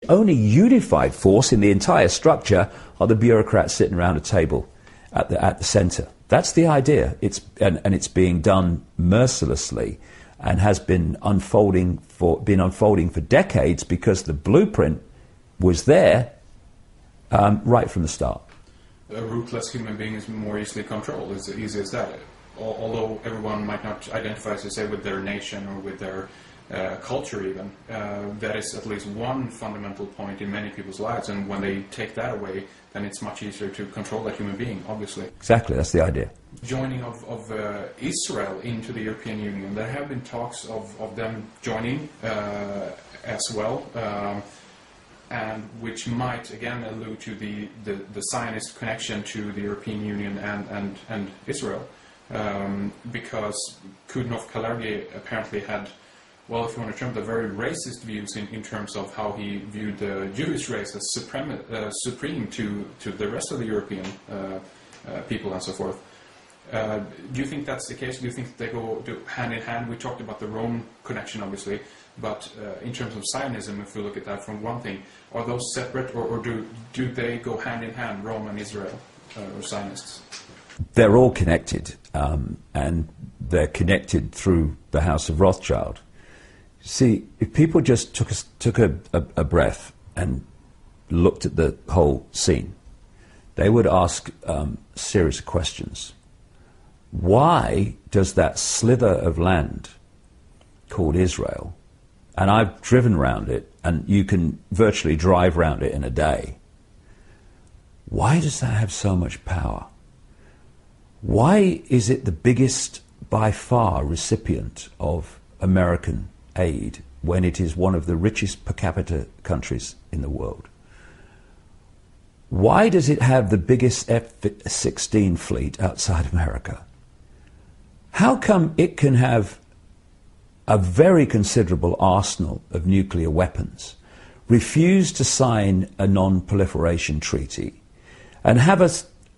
only unified force in the entire structure are the bureaucrats sitting around a table at the centre. That's the idea. It's being done mercilessly and has been unfolding for decades because the blueprint was there right from the start. A ruthless human being is more easily controlled. It's easy as that. Although everyone might not identify, as you say, with their nation or with their culture even, that is at least one fundamental point in many people's lives, and when they take that away, then it's much easier to control that human being, obviously. Exactly, that's the idea. Joining of Israel into the European Union, there have been talks of them joining as well, and which might again allude to the Zionist connection to the European Union and Israel, because Kudnov-Kalergi apparently had, well, if you want to term the very racist views in terms of how he viewed the Jewish race as supreme to the rest of the European people and so forth. Do you think that's the case? Do you think they go hand in hand? We talked about the Rome connection, obviously, but in terms of Zionism, if we look at that from one thing, are those separate, or do they go hand in hand, Rome and Israel, or Zionists? They're all connected, and they're connected through the House of Rothschild. See, if people just took a breath and looked at the whole scene, they would ask a series of questions. Why does that slither of land called Israel, and I've driven around it, and you can virtually drive around it in a day, why does that have so much power? Why is it the biggest, by far, recipient of American aid when it is one of the richest per capita countries in the world? Why does it have the biggest F-16 fleet outside America? How come it can have a very considerable arsenal of nuclear weapons, refuse to sign a non-proliferation treaty, and have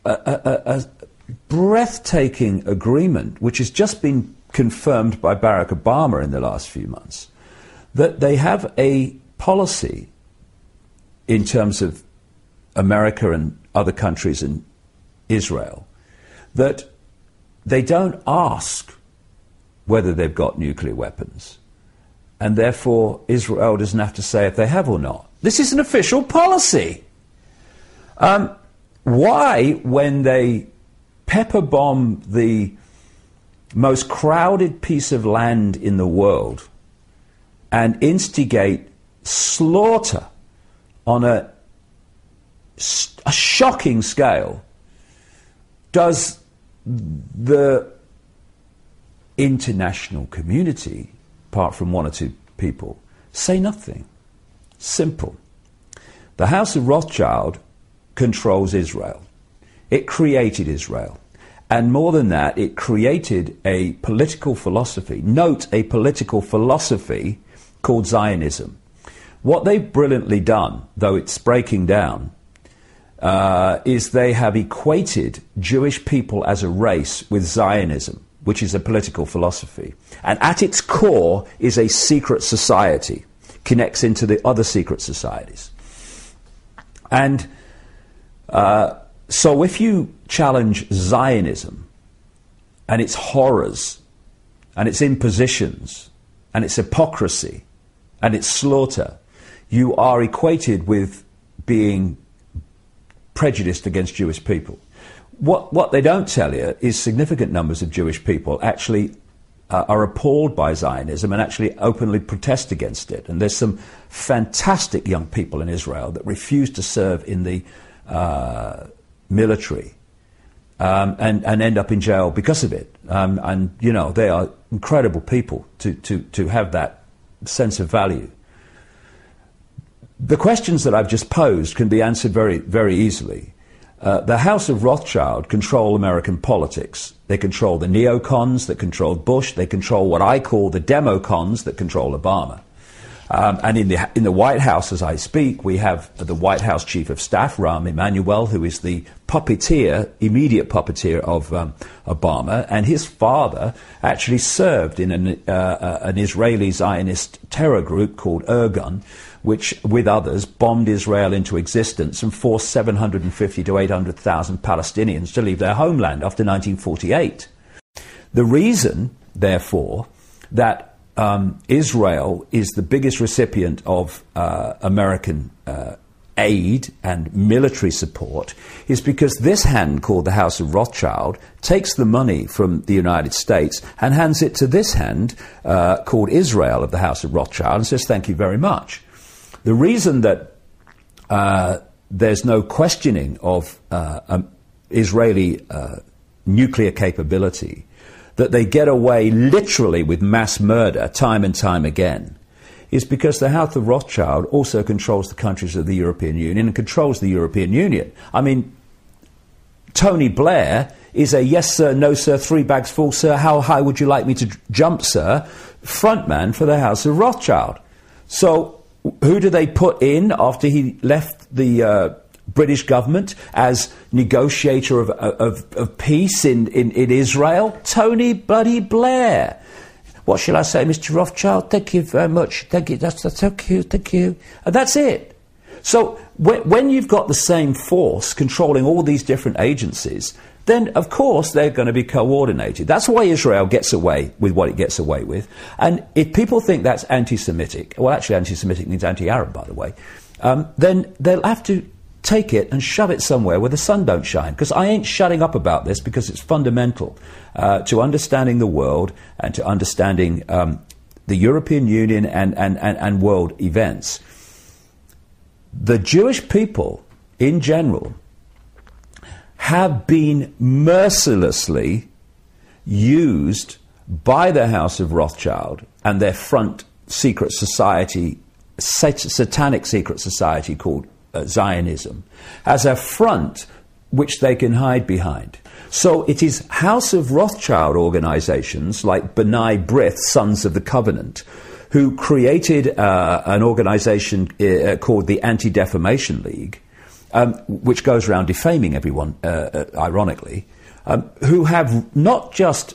a breathtaking agreement, which has just been confirmed by Barack Obama in the last few months, that they have a policy in terms of America and other countries and Israel that they don't ask whether they've got nuclear weapons, and therefore Israel doesn't have to say if they have or not. This is an official policy. Why, when they pepper bomb the most crowded piece of land in the world and instigate slaughter on a shocking scale, does the international community, apart from one or two people, say nothing? Simple. The House of Rothschild controls Israel. It created Israel. And more than that, it created a political philosophy. Note, a political philosophy called Zionism. What they've brilliantly done, though it's breaking down, is they have equated Jewish people as a race with Zionism, which is a political philosophy. And at its core is a secret society, connects into the other secret societies. And so if you challenge Zionism and its horrors and its impositions and its hypocrisy and its slaughter, you are equated with being prejudiced against Jewish people. What they don't tell you is significant numbers of Jewish people actually are appalled by Zionism and actually openly protest against it. And there's some fantastic young people in Israel that refuse to serve in the military and end up in jail because of it. And, you know, they are incredible people to have that sense of value. The questions that I've just posed can be answered very, very easily. The House of Rothschild control American politics. They control the neocons that control Bush. They control what I call the democons that control Obama. And in the White House, as I speak, we have the White House Chief of Staff, Rahm Emanuel, who is the puppeteer, immediate puppeteer of Obama, and his father actually served in an Israeli Zionist terror group called Irgun, which, with others, bombed Israel into existence and forced 750 to 800,000 Palestinians to leave their homeland after 1948. The reason, therefore, that Israel is the biggest recipient of American aid and military support is because this hand, called the House of Rothschild, takes the money from the United States and hands it to this hand, called Israel of the House of Rothschild, and says, thank you very much. The reason that there's no questioning of Israeli nuclear capability, that they get away literally with mass murder time and time again, is because the House of Rothschild also controls the countries of the European Union and controls the European Union. I mean, Tony Blair is a yes sir, no sir, 3 bags full sir, how high would you like me to jump sir, frontman for the House of Rothschild. So who do they put in after he left the British government as negotiator of peace in Israel? Tony bloody Blair. What shall I say, Mr. Rothschild? Thank you very much. Thank you. Thank you. Thank you. And that's it. So when you've got the same force controlling all these different agencies, then of course they're going to be coordinated. That's why Israel gets away with what it gets away with. And if people think that's anti-Semitic, well, actually anti-Semitic means anti-Arab, by the way, then they'll have to take it and shove it somewhere where the sun don't shine. Because I ain't shutting up about this, because it's fundamental to understanding the world and to understanding the European Union and world events. The Jewish people, in general, have been mercilessly used by the House of Rothschild and their front secret society, satanic secret society called Zionism, as a front which they can hide behind. So it is House of Rothschild organizations like B'nai B'rith, Sons of the Covenant, who created an organization called the Anti-Defamation League, which goes around defaming everyone, ironically, who have not just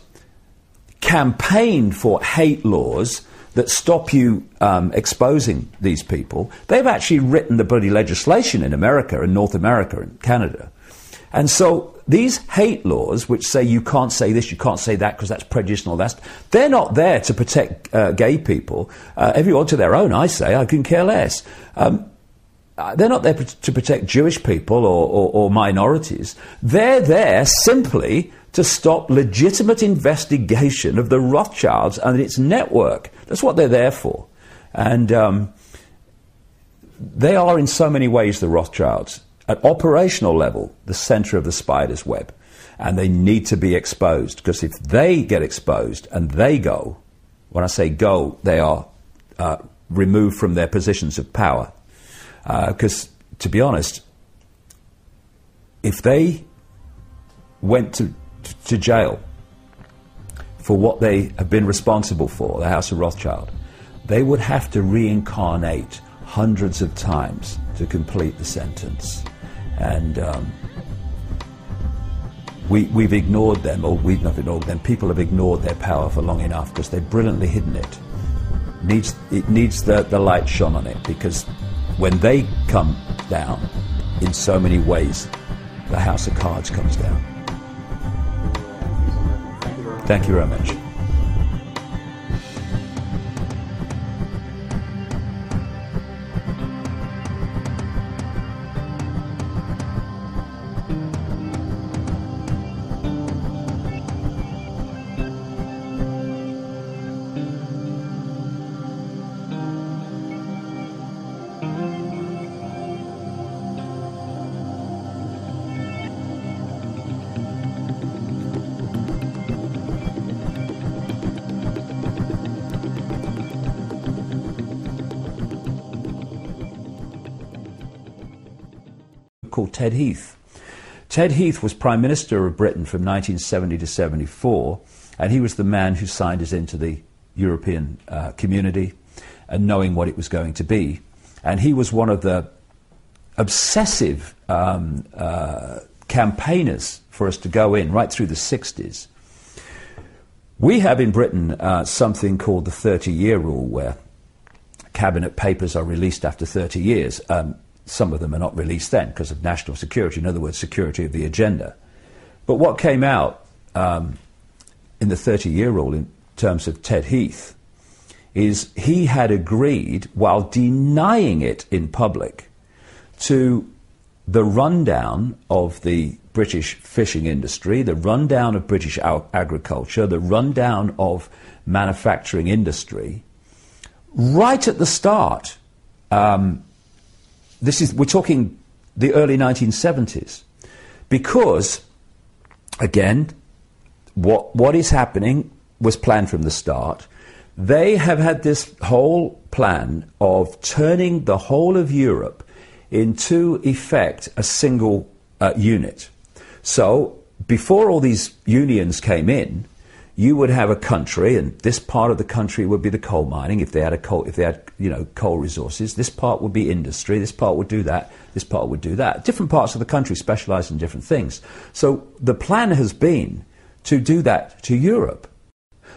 campaigned for hate laws that stop you exposing these people. They've actually written the bloody legislation in America and North America and Canada. And so these hate laws, which say you can't say this, you can't say that because that's prejudice and all that, they're not there to protect gay people. Everyone to their own, I say. I can care less. They're not there to protect Jewish people or minorities. They're there simply to stop legitimate investigation of the Rothschilds and its network. That's what they're there for. And they are in so many ways, the Rothschilds, at operational level, the center of the spider's web. And they need to be exposed, because if they get exposed and they go, when I say go, they are removed from their positions of power. Because, to be honest, if they went to jail for what they have been responsible for, the House of Rothschild, they would have to reincarnate hundreds of times to complete the sentence. And we've ignored them, or we've not ignored them, people have ignored their power for long enough because they've brilliantly hidden it. It needs the light shone on it, because when they come down, in so many ways, the house of cards comes down. Thank you very much. Called Ted Heath. Ted Heath was Prime Minister of Britain from 1970 to 74, and he was the man who signed us into the European community and knowing what it was going to be. And he was one of the obsessive campaigners for us to go in right through the 60s. We have in Britain something called the 30-year rule, where cabinet papers are released after 30 years. Some of them are not released then because of national security, in other words, security of the agenda. But what came out in the 30-year rule in terms of Ted Heath is he had agreed, while denying it in public, to the rundown of the British fishing industry, the rundown of British agriculture, the rundown of manufacturing industry, right at the start. We're talking the early 1970s, because, again, what is happening was planned from the start. They have had this whole plan of turning the whole of Europe into effect a single unit. So before all these unions came in, you would have a country, and this part of the country would be the coal mining. If they had coal resources, this part would be industry. This part would do that. This part would do that. Different parts of the country specialise in different things. So the plan has been to do that to Europe.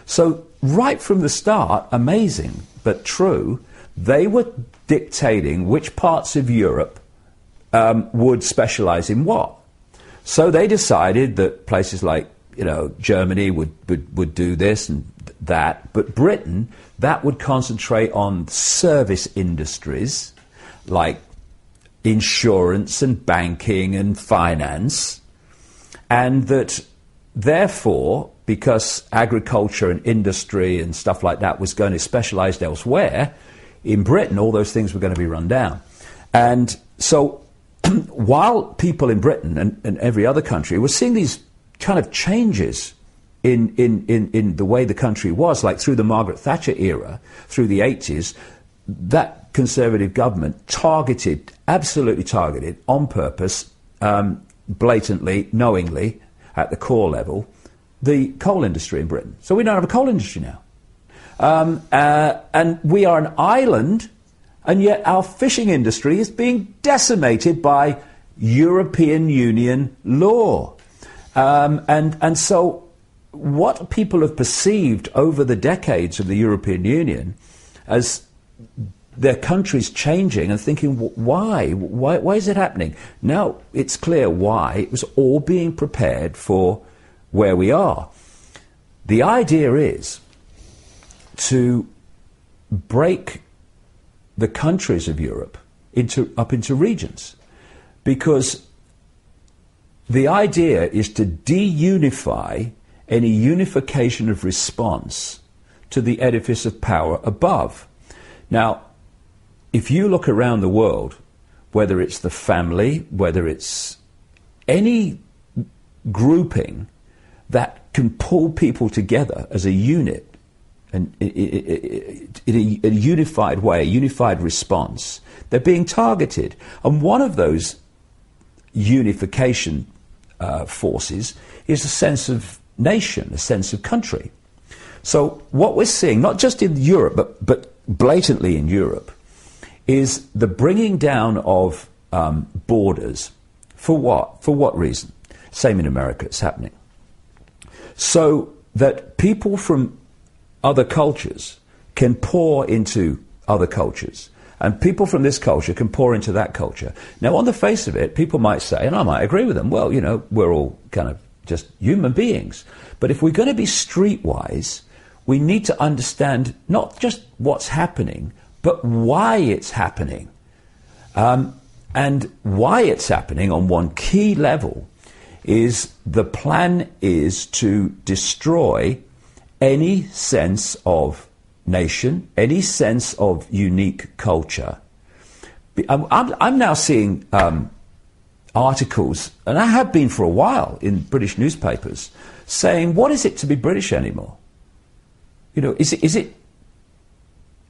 So right from the start, amazing but true, they were dictating which parts of Europe would specialise in what. So they decided that places like Germany would do this and that, but Britain, that would concentrate on service industries like insurance and banking and finance, and that therefore, because agriculture and industry and stuff like that was going to specialise elsewhere, in Britain all those things were going to be run down. And so while people in Britain and every other country were seeing these kind of changes in the way the country was, like through the Margaret Thatcher era, through the 80s, that Conservative government absolutely targeted, on purpose, blatantly, knowingly, at the core level, the coal industry in Britain. So we don't have a coal industry now. And we are an island, and yet our fishing industry is being decimated by European Union law. And so what people have perceived over the decades of the European Union as their countries changing and thinking, why is it happening? Now it's clear why. It was all being prepared for where we are. The idea is to break the countries of Europe up into regions, because the idea is to de-unify any unification of response to the edifice of power above. Now, if you look around the world, whether it's the family, whether it's any grouping that can pull people together as a unit, and in a unified way, a unified response, they're being targeted. And one of those unification forces is a sense of nation, a sense of country. So what we're seeing, not just in Europe, but blatantly in Europe, is the bringing down of borders. For what? For what reason? Same in America, it's happening. So that people from other cultures can pour into other cultures, and people from this culture can pour into that culture. Now, on the face of it, people might say, and I might agree with them, well, we're all kind of just human beings. But if we're going to be streetwise, we need to understand not just what's happening, but why it's happening. And why it's happening on one key level is the plan is to destroy any sense of nation, any sense of unique culture. I'm now seeing articles, and I have been for a while in British newspapers, saying, what is it to be British anymore? Is it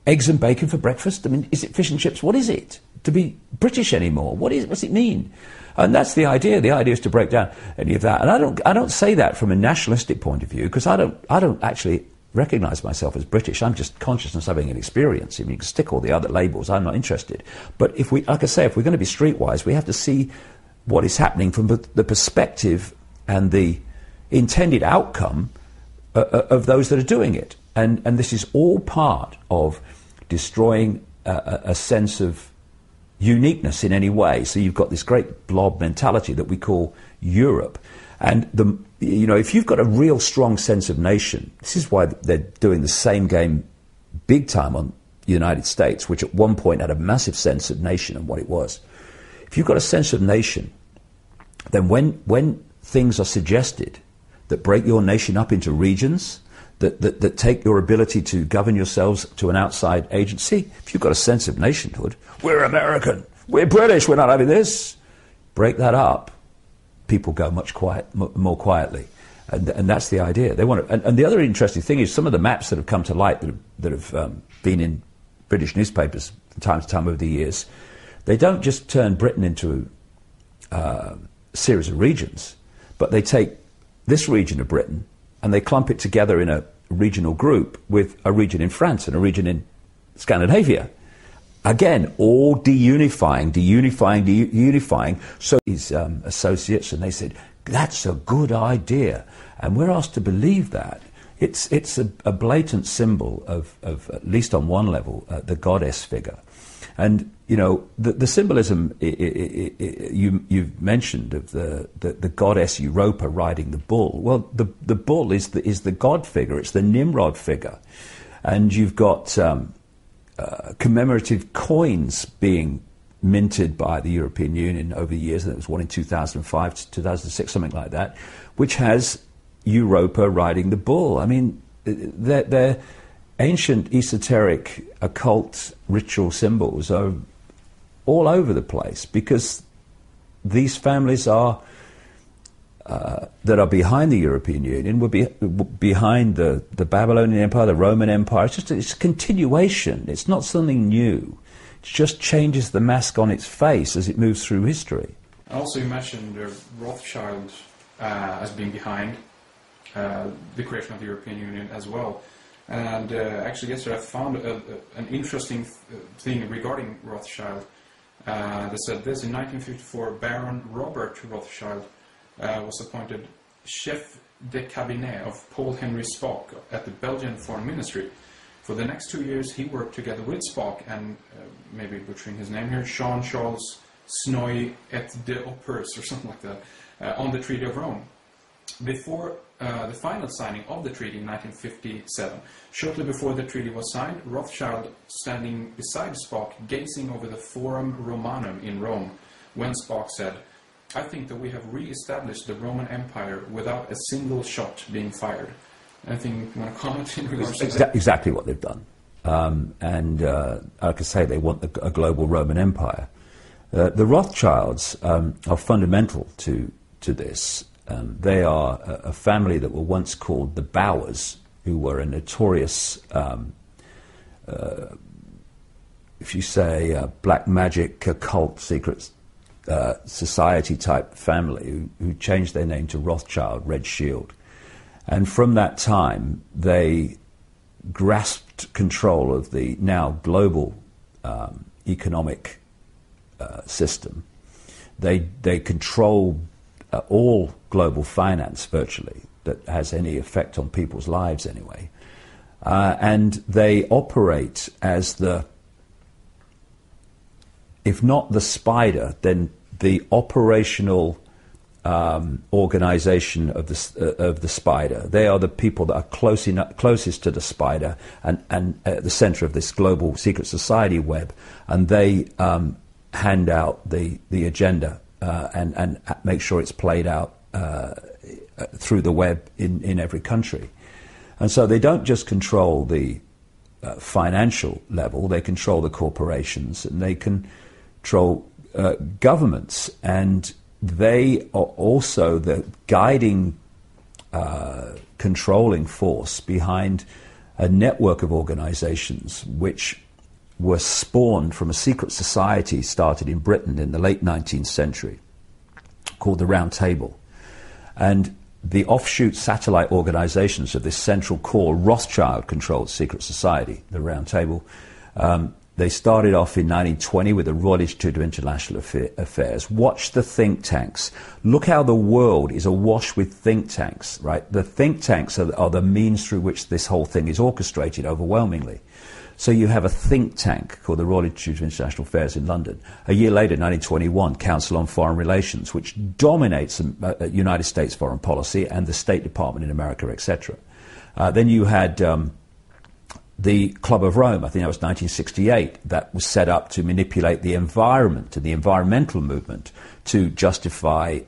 eggs and bacon for breakfast? I mean, is it fish and chips? What is it to be British anymore? What's it mean? And that's the idea. The idea is to break down any of that. And I don't say that from a nationalistic point of view, because I don't actually recognise myself as British. I'm just consciousness having an experience. I mean, you can stick all the other labels. I'm not interested. But if we're going to be streetwise, we have to see what is happening from the perspective and the intended outcome of those that are doing it. And this is all part of destroying a sense of uniqueness in any way. So you've got this great blob mentality that we call Europe. And if you've got a real strong sense of nation, this is why they're doing the same game big time on the United States, which at one point had a massive sense of nation and what it was. If you've got a sense of nation, then when things are suggested that break your nation up into regions, that take your ability to govern yourselves to an outside agency, if you've got a sense of nationhood, we're American, we're British, we're not having this, break that up, people go much more quietly. And that's the idea. They want to, and the other interesting thing is some of the maps that have come to light that have been in British newspapers from time to time over the years, they don't just turn Britain into a series of regions, but they take this region of Britain and they clump it together in a regional group with a region in France and a region in Scandinavia. Again, all deunifying. So his associates, and they said, that's a good idea. And we're asked to believe that. It's a blatant symbol of, at least on one level, the goddess figure. And, the symbolism you've mentioned of the goddess Europa riding the bull. Well, the bull is the god figure. It's the Nimrod figure. And you've got commemorative coins being minted by the European Union over the years. There was one in 2005 to 2006, something like that, which has Europa riding the bull. I mean, they're ancient, esoteric, occult ritual symbols are all over the place because these families are that are behind the European Union were behind the Babylonian Empire, the Roman Empire. It's a continuation. It's not something new. It just changes the mask on its face as it moves through history. Also, you mentioned Rothschild as being behind the creation of the European Union as well. And actually, yesterday I found an interesting thing regarding Rothschild. They said this: in 1954, Baron Robert Rothschild was appointed chef de cabinet of Paul Henry Spaak at the Belgian Foreign Ministry. For the next 2 years, he worked together with Spaak and, maybe butchering his name here, Jean-Charles Snoy et de Oppers, or something like that, on the Treaty of Rome. Before the final signing of the treaty in 1957, shortly before the treaty was signed, Rothschild standing beside Spaak, gazing over the Forum Romanum in Rome, when Spaak said, "I think that we have re-established the Roman Empire without a single shot being fired." Anything you want to comment in regards to that? Exactly what they've done. Like I say, they want a global Roman Empire. The Rothschilds are fundamental to this. They are a family that were once called the Bowers, who were a notorious, if you say, black magic, occult, secret society type family who changed their name to Rothschild, Red Shield. And from that time, they grasped control of the now global economic system. They control all global finance, virtually, that has any effect on people's lives anyway. And they operate as if not the spider, then the operational organization of the spider. They are the people that are closest to the spider and at the center of this global secret society web, and they hand out the agenda and make sure it's played out through the web in every country. And so they don't just control the financial level, they control the corporations, and they control governments, and they are also the guiding, controlling force behind a network of organizations which were spawned from a secret society started in Britain in the late 19th century called the Round Table. And the offshoot satellite organizations of this central core Rothschild-controlled secret society, the Round Table, they started off in 1920 with the Royal Institute of International Affairs. Watch the think tanks. Look how the world is awash with think tanks, right? The think tanks are the means through which this whole thing is orchestrated overwhelmingly. So you have a think tank called the Royal Institute of International Affairs in London. A year later, 1921, Council on Foreign Relations, which dominates United States foreign policy and the State Department in America, etc. Then you had the Club of Rome, I think that was 1968, that was set up to manipulate the environment and the environmental movement to justify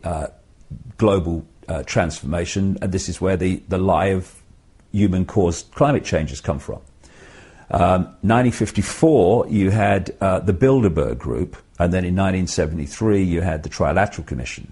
global transformation. And this is where the lie of human-caused climate change has come from. 1954, you had the Bilderberg Group, and then in 1973, you had the Trilateral Commission,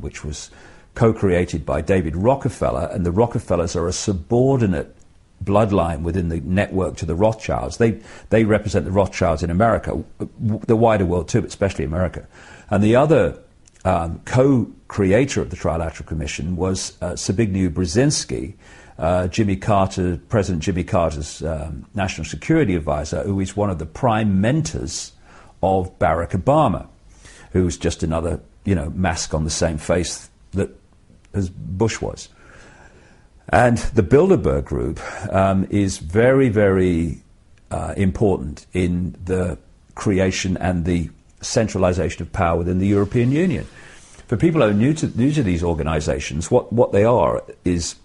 which was co-created by David Rockefeller, and the Rockefellers are a subordinate bloodline within the network to the Rothschilds. They represent the Rothschilds in America, the wider world too, but especially America. And the other co-creator of the Trilateral Commission was Zbigniew Brzezinski, President Jimmy Carter's national security advisor, who is one of the prime mentors of Barack Obama, who's just another, mask on the same face that as Bush was. And the Bilderberg Group is very, very important in the creation and the centralization of power within the European Union. For people who are new to these organizations, what they are is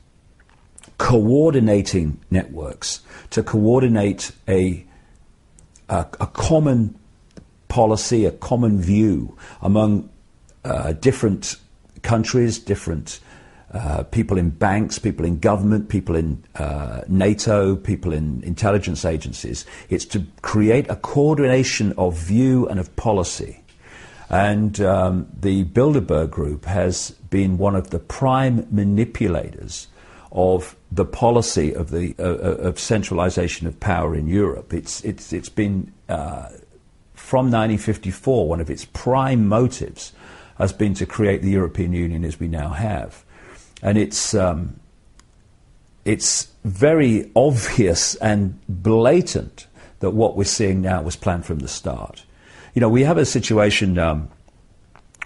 coordinating networks to coordinate a common policy, a common view among different countries, different people in banks, people in government, people in NATO, people in intelligence agencies. It's to create a coordination of view and of policy. And the Bilderberg Group has been one of the prime manipulators of the policy of of centralization of power in Europe. It's been from 1954, one of its prime motives has been to create the European Union as we now have. And it's very obvious and blatant that what we're seeing now was planned from the start. We have a situation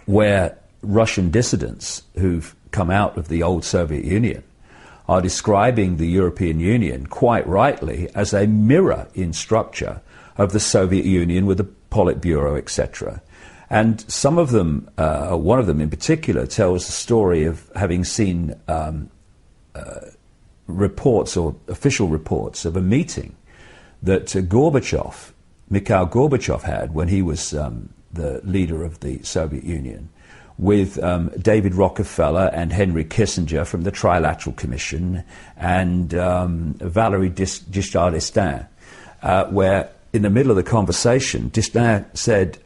where Russian dissidents who've come out of the old Soviet Union are describing the European Union, quite rightly, as a mirror in structure of the Soviet Union with the Politburo, etc. And some of them, one of them in particular, tells the story of having seen reports or official reports of a meeting that Mikhail Gorbachev had when he was the leader of the Soviet Union, with David Rockefeller and Henry Kissinger from the Trilateral Commission and Valéry Giscard d'Estaing, where in the middle of the conversation, d'Estaing said,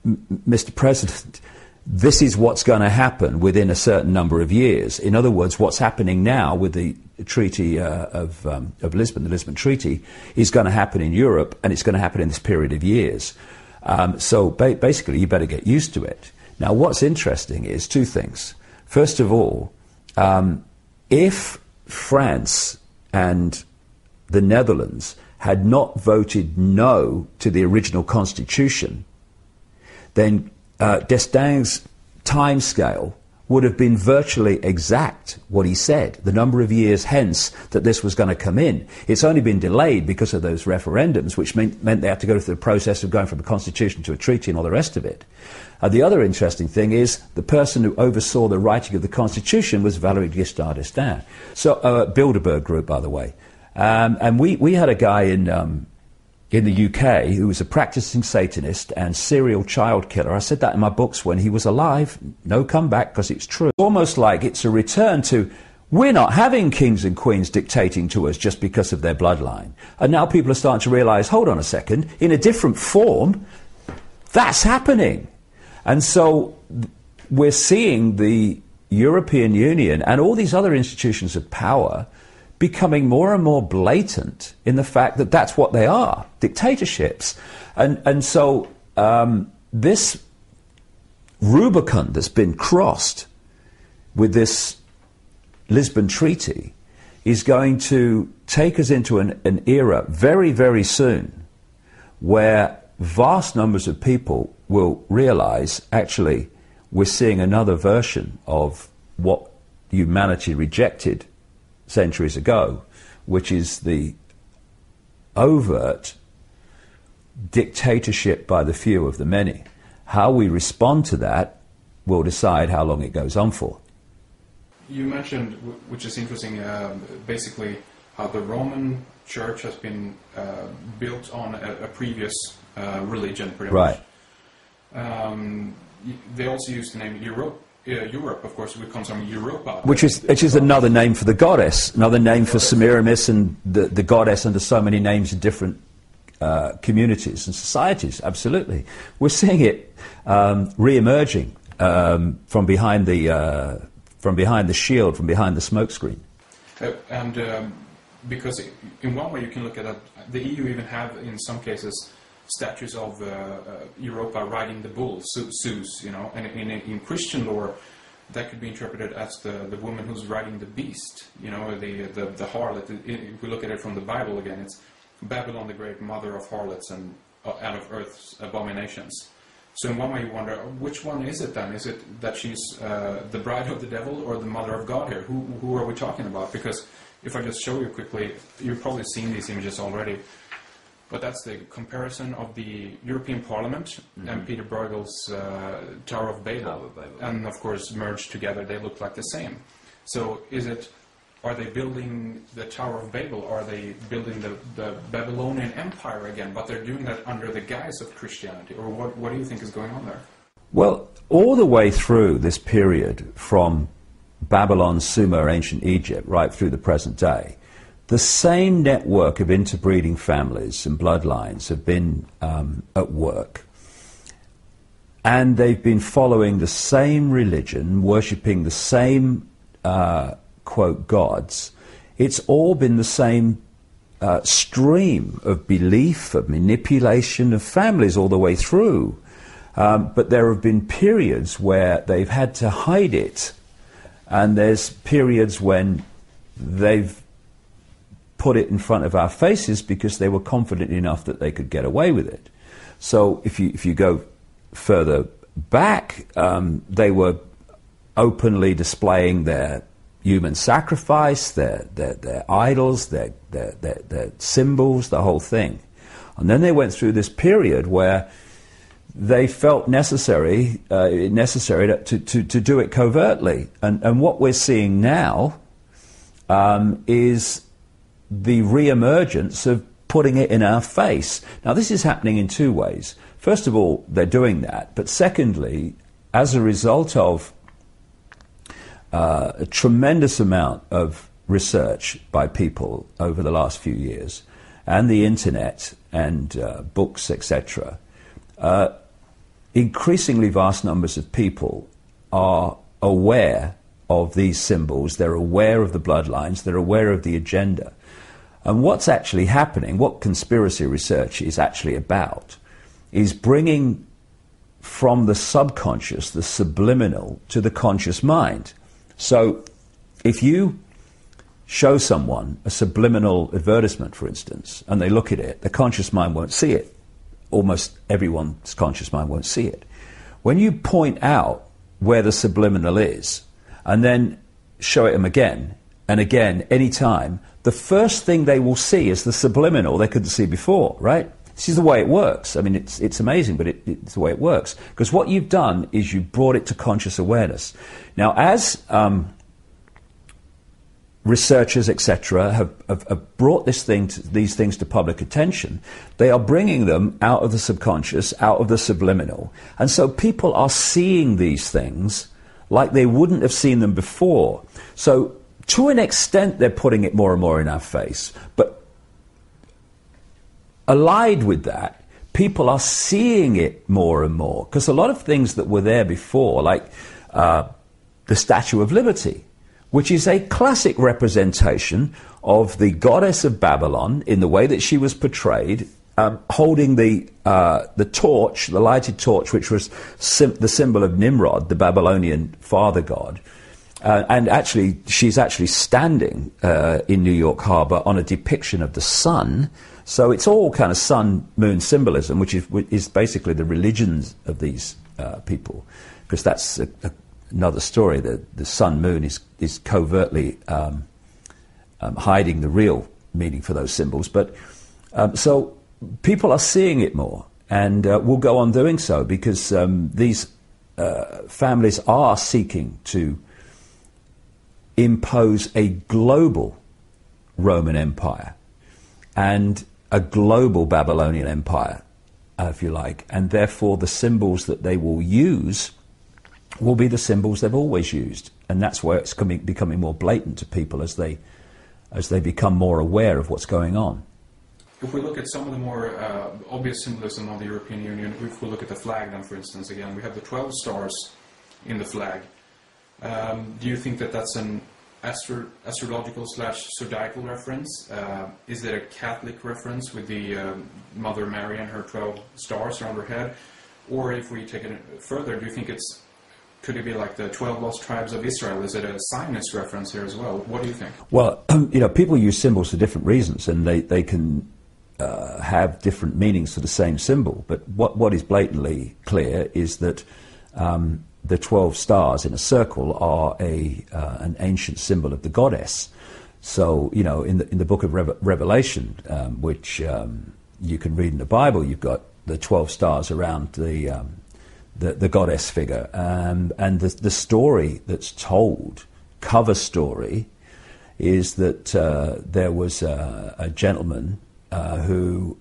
Mr. President, this is what's going to happen within a certain number of years. In other words, what's happening now with the Treaty of Lisbon, the Lisbon Treaty, is going to happen in Europe, and it's going to happen in this period of years. So basically, you better get used to it. Now, what's interesting is two things. First of all, if France and the Netherlands had not voted no to the original constitution, then d'Estaing's timescale would have been virtually exact what he said, the number of years hence that this was going to come in. It's only been delayed because of those referendums, which meant they had to go through the process of going from a constitution to a treaty and all the rest of it. The other interesting thing is the person who oversaw the writing of the constitution was Valéry Giscard d'Estaing. So, Bilderberg Group, by the way. And we had a guy in the UK who was a practicing Satanist and serial child killer. I said that in my books when he was alive. No comeback, because it's true. Almost like it's a return to, we're not having kings and queens dictating to us just because of their bloodline. And now people are starting to realize, hold on a second, in a different form, that's happening. And so we're seeing the European Union and all these other institutions of power becoming more and more blatant in the fact that that's what they are, dictatorships. And so this Rubicon that's been crossed with this Lisbon Treaty is going to take us into an era very, very soon where vast numbers of people will realize, actually, we're seeing another version of what humanity rejected centuries ago, which is the overt dictatorship by the few of the many. How we respond to that will decide how long it goes on for. You mentioned, which is interesting, basically how the Roman Church has been built on a previous religion, pretty much. Right. They also use the name Europe. Europe, of course, which comes from Europa. Which is another name for the goddess, another name for Semiramis and the goddess under so many names in different communities and societies. Absolutely. We're seeing it re-emerging from behind the shield, from behind the smokescreen. Because in one way you can look at that, the EU even have, in some cases, statues of Europa riding the bull, Zeus, you know, and in Christian lore, that could be interpreted as the woman who's riding the beast, you know, the harlot. If we look at it from the Bible again, it's Babylon the Great, mother of harlots and out of earth's abominations. So in one way you wonder, which one is it then? Is it that she's the bride of the devil or the mother of God here? Who are we talking about? Because if I just show you quickly, you've probably seen these images already. But that's the comparison of the European Parliament and Peter Bruegel's Tower of Babel. And of course, merged together, they look like the same. So are they building the Tower of Babel? Are they building the Babylonian Empire again? But they're doing that under the guise of Christianity. Or what do you think is going on there? Well, all the way through this period, from Babylon, Sumer, ancient Egypt, right through the present day, the same network of interbreeding families and bloodlines have been at work. And they've been following the same religion, worshipping the same, quote, gods. It's all been the same stream of belief, of manipulation of families all the way through. But there have been periods where they've had to hide it. And there's periods when they've put it in front of our faces because they were confident enough that they could get away with it. So if you go further back, they were openly displaying their human sacrifice, their idols, their symbols, the whole thing. And then they went through this period where they felt necessary to do it covertly. And what we're seeing now is the re-emergence of putting it in our face. Now, this is happening in two ways. First of all, they're doing that. But secondly, as a result of a tremendous amount of research by people over the last few years, and the internet and books, etc., increasingly vast numbers of people are aware of these symbols, they're aware of the bloodlines, they're aware of the agenda. And what's actually happening, what conspiracy research is actually about, is bringing from the subconscious, the subliminal, to the conscious mind. So if you show someone a subliminal advertisement, for instance, and they look at it, the conscious mind won't see it. Almost everyone's conscious mind won't see it. When you point out where the subliminal is, and then show it them again and again, any time, the first thing they will see is the subliminal they couldn't see before, right? This is the way it works. I mean, it's amazing, but it's the way it works. Because what you've done is you brought it to conscious awareness. Now, as researchers, etc., have brought these things to public attention, they are bringing them out of the subconscious, out of the subliminal. And so people are seeing these things like they wouldn't have seen them before. So to an extent, they're putting it more and more in our face. But allied with that, people are seeing it more and more. Because a lot of things that were there before, like the Statue of Liberty, which is a classic representation of the goddess of Babylon in the way that she was portrayed, holding the torch, the lighted torch, which was the symbol of Nimrod, the Babylonian father god. And actually, she's actually standing in New York Harbor on a depiction of the sun. So it's all kind of sun-moon symbolism, which is basically the religions of these people, because that's another story. The sun-moon is covertly hiding the real meaning for those symbols. But So people are seeing it more, and will go on doing so, because these families are seeking to impose a global Roman Empire and a global Babylonian Empire, if you like, and therefore the symbols that they will use will be the symbols they've always used, and that's where it's becoming more blatant to people as they become more aware of what's going on. If we look at some of the more obvious symbolism of the European Union, if we look at the flag then, for instance, again, we have the 12 stars in the flag. Do you think that that's an astrological / zodiacal reference? Is it a Catholic reference with the Mother Mary and her 12 stars around her head? Or if we take it further, do you think could it be like the 12 lost tribes of Israel? Is it a Zionist reference here as well? What do you think? Well, people use symbols for different reasons, and they can have different meanings for the same symbol. But what is blatantly clear is that the 12 stars in a circle are an ancient symbol of the goddess. So, in the book of Revelation, which you can read in the Bible, you've got the 12 stars around the goddess figure, and the story that's told, cover story, is that there was a gentleman who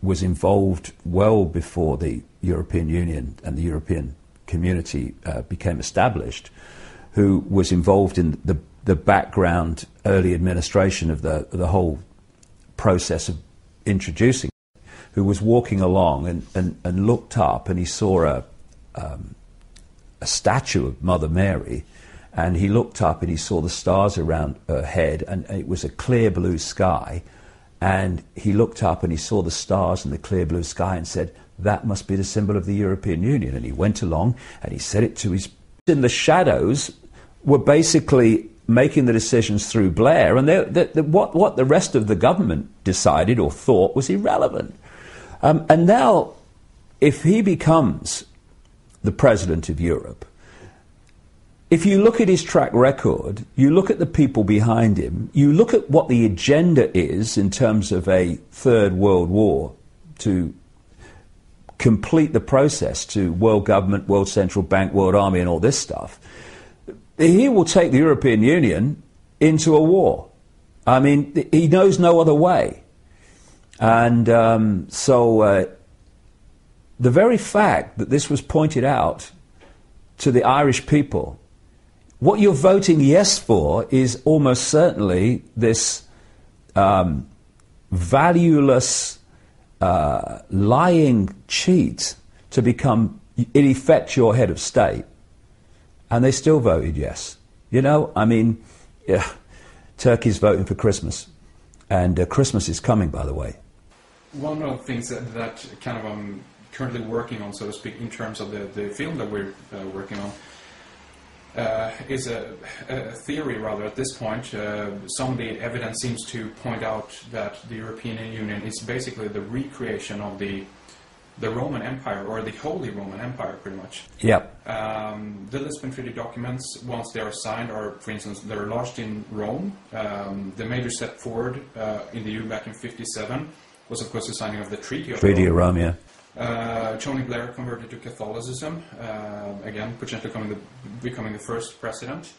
was involved well before the European Union and the European community became established, who was involved in the background early administration of the whole process of introducing it, who was walking along and looked up, and he saw a statue of Mother Mary, and he looked up and he saw the stars around her head, and it was a clear blue sky. And he looked up and he saw the stars in the clear blue sky and said, that must be the symbol of the European Union. And he went along and he said it to his... In the shadows were basically making the decisions through Blair, and what the rest of the government decided or thought was irrelevant. And now, if he becomes the president of Europe, if you look at his track record, you look at the people behind him, you look at what the agenda is in terms of a third world war to complete the process to world government, world central bank, world army and all this stuff, he will take the European Union into a war. I mean, he knows no other way. And so the very fact that this was pointed out to the Irish people, what you're voting yes for is almost certainly this valueless, lying cheat to become, in effect, your head of state. And they still voted yes. Turkey's voting for Christmas. And Christmas is coming, by the way. One of the things that kind of I'm currently working on, so to speak, in terms of the film that we're working on, is a theory, rather, at this point. Some of the evidence seems to point out that the European Union is basically the recreation of the Roman Empire, or the Holy Roman Empire, pretty much. Yep. The Lisbon Treaty documents, once they are signed, are, for instance, they're lodged in Rome. The major step forward in the EU back in '57 was, of course, the signing of the Treaty of Rome, yeah. Tony Blair converted to Catholicism, again, potentially becoming the first president.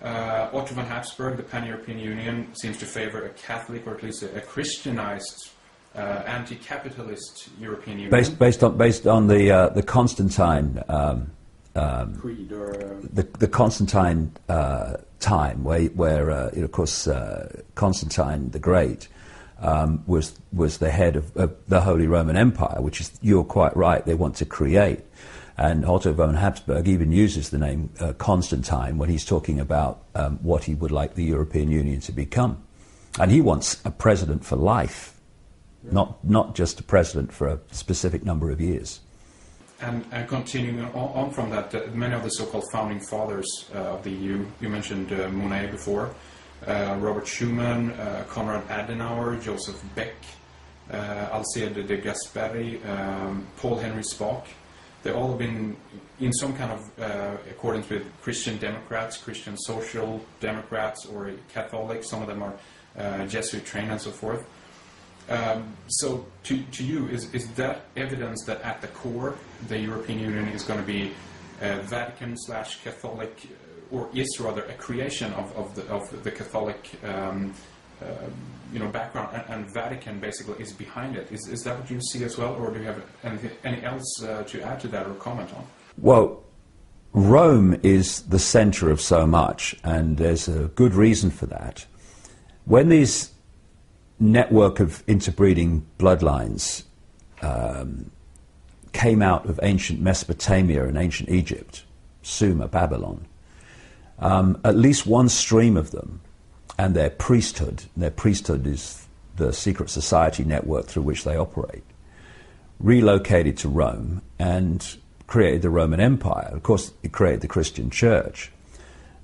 Otto von Habsburg, the Pan-European Union, seems to favor a Catholic, or at least a Christianized, anti-capitalist European Union. Based on the Constantine creed, or the Constantine time, where of course Constantine the Great was the head of the Holy Roman Empire, which is, you're quite right, they want to create. And Otto von Habsburg even uses the name Constantine when he's talking about what he would like the European Union to become. And he wants a president for life, not just a president for a specific number of years. And continuing on from that, many of the so-called founding fathers of the EU, you mentioned Monnet before, Robert Schuman, Konrad Adenauer, Joseph Beck, Alcide de Gasperi, Paul Henry Spaak. They've all been in some kind of accordance with Christian Democrats, Christian Social Democrats, or Catholics. Some of them are Jesuit trained and so forth. So to you, is that evidence that at the core the European Union is going to be Vatican/Catholic, or is rather a creation of the Catholic background, and Vatican basically is behind it? Is that what you see as well, or do you have anything else to add to that or comment on? Well, Rome is the center of so much, and there's a good reason for that. When these network of interbreeding bloodlines came out of ancient Mesopotamia and ancient Egypt, Sumer, Babylon, at least one stream of them, and their priesthood is the secret society network through which they operate, relocated to Rome and created the Roman Empire. Of course, it created the Christian Church.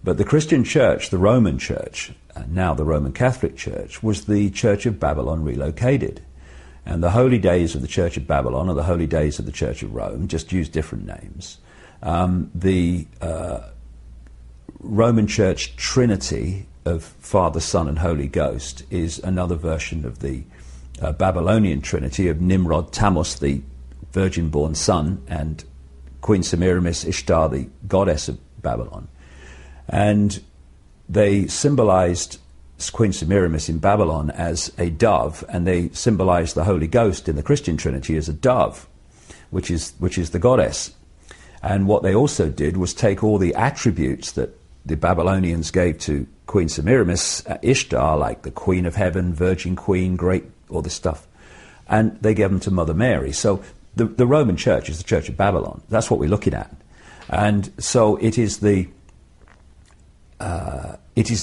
But the Christian Church, the Roman Church, and now the Roman Catholic Church, was the Church of Babylon relocated. And the holy days of the Church of Babylon are the holy days of the Church of Rome, just use different names. The Roman Church Trinity of Father, Son, and Holy Ghost is another version of the Babylonian Trinity of Nimrod, Tammuz, the virgin-born son, and Queen Semiramis, Ishtar, the goddess of Babylon. And they symbolized Queen Semiramis in Babylon as a dove, and they symbolized the Holy Ghost in the Christian Trinity as a dove, which is the goddess. And what they also did was take all the attributes that the Babylonians gave to Queen Semiramis, Ishtar, like the Queen of Heaven, Virgin Queen, great, all this stuff, and they gave them to Mother Mary. So the Roman Church is the Church of Babylon. That's what we're looking at. And so it is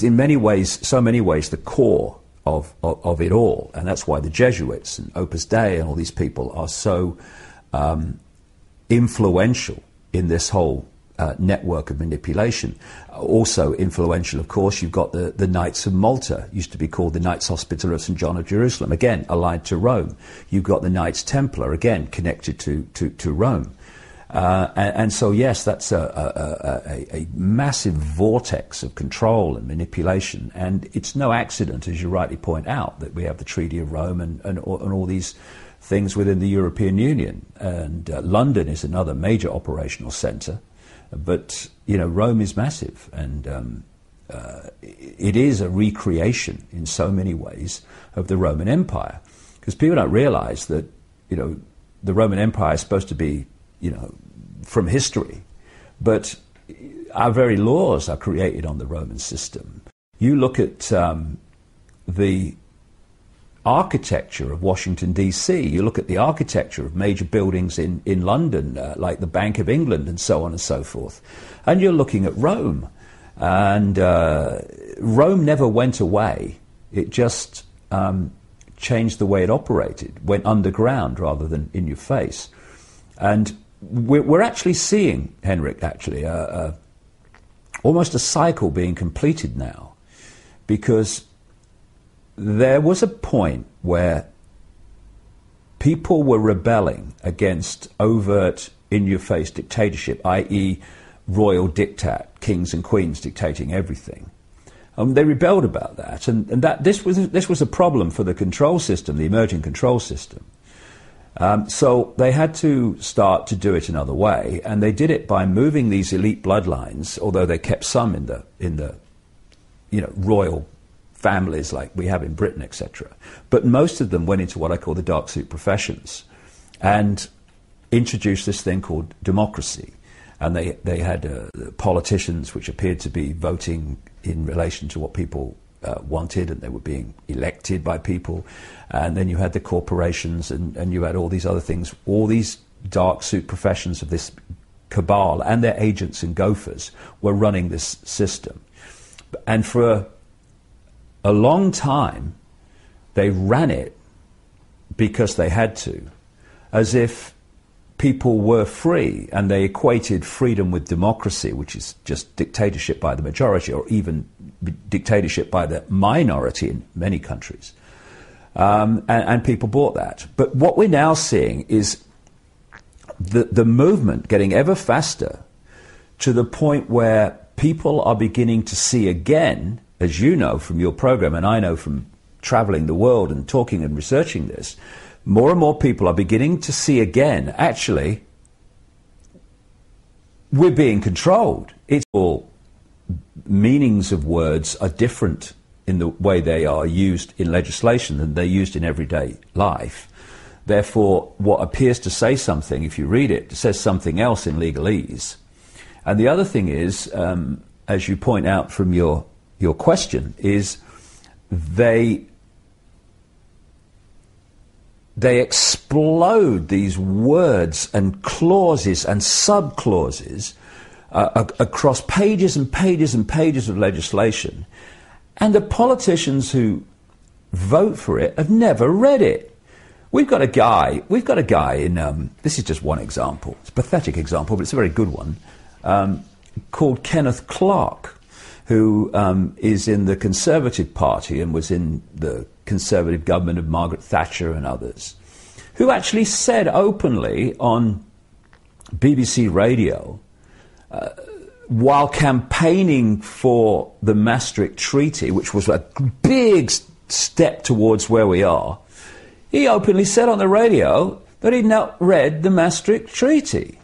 in many ways, so many ways, the core of it all. And that's why the Jesuits and Opus Dei and all these people are so influential in this whole network of manipulation. Also influential, of course, you've got the Knights of Malta, used to be called the Knights Hospitaller of St. John of Jerusalem, again, allied to Rome. You've got the Knights Templar, again, connected to Rome. And so, yes, that's a massive vortex of control and manipulation. And it's no accident, as you rightly point out, that we have the Treaty of Rome and all these things within the European Union. And London is another major operational centre. But, Rome is massive. And it is a recreation in so many ways of the Roman Empire. Because people don't realise that, the Roman Empire is supposed to be from history, but our very laws are created on the Roman system. You look at the architecture of Washington, D.C., you look at the architecture of major buildings in London, like the Bank of England and so on and so forth, and you're looking at Rome. And Rome never went away. It just changed the way it operated, went underground rather than in your face. And we're actually seeing, Henrik, almost a cycle being completed now, because there was a point where people were rebelling against overt, in-your-face dictatorship, i.e. royal diktat, kings and queens dictating everything. They rebelled about that, and that this was a problem for the control system, the emerging control system. So they had to start to do it another way, and they did it by moving these elite bloodlines, although they kept some in the royal families like we have in Britain, etc. But most of them went into what I call the dark suit professions and introduced this thing called democracy. And they had politicians which appeared to be voting in relation to what people wanted, and they were being elected by people. And then you had the corporations, and you had all these other things, all these dark suit professions of this cabal, and their agents and gophers were running this system. And for a long time, they ran it because they had to, as if people were free, and they equated freedom with democracy, which is just dictatorship by the majority, or even dictatorship by the minority in many countries. And people bought that. But what we're now seeing is the movement getting ever faster, to the point where people are beginning to see again, as you know from your program, and I know from traveling the world and talking and researching this, more and more people are beginning to see again, actually, we're being controlled. It's all meanings of words are different in the way they are used in legislation than they're used in everyday life. Therefore, what appears to say something, if you read it, says something else in legalese. And the other thing is, as you point out from your question, is they explode these words and clauses and sub-clauses across pages and pages and pages of legislation. And the politicians who vote for it have never read it. We've got a guy in, this is just one example, it's a pathetic example, but it's a very good one, called Kenneth Clarke, who is in the Conservative Party and was in the Conservative government of Margaret Thatcher and others, who actually said openly on BBC Radio, while campaigning for the Maastricht Treaty, which was a big step towards where we are, he openly said on the radio that he'd not read the Maastricht Treaty.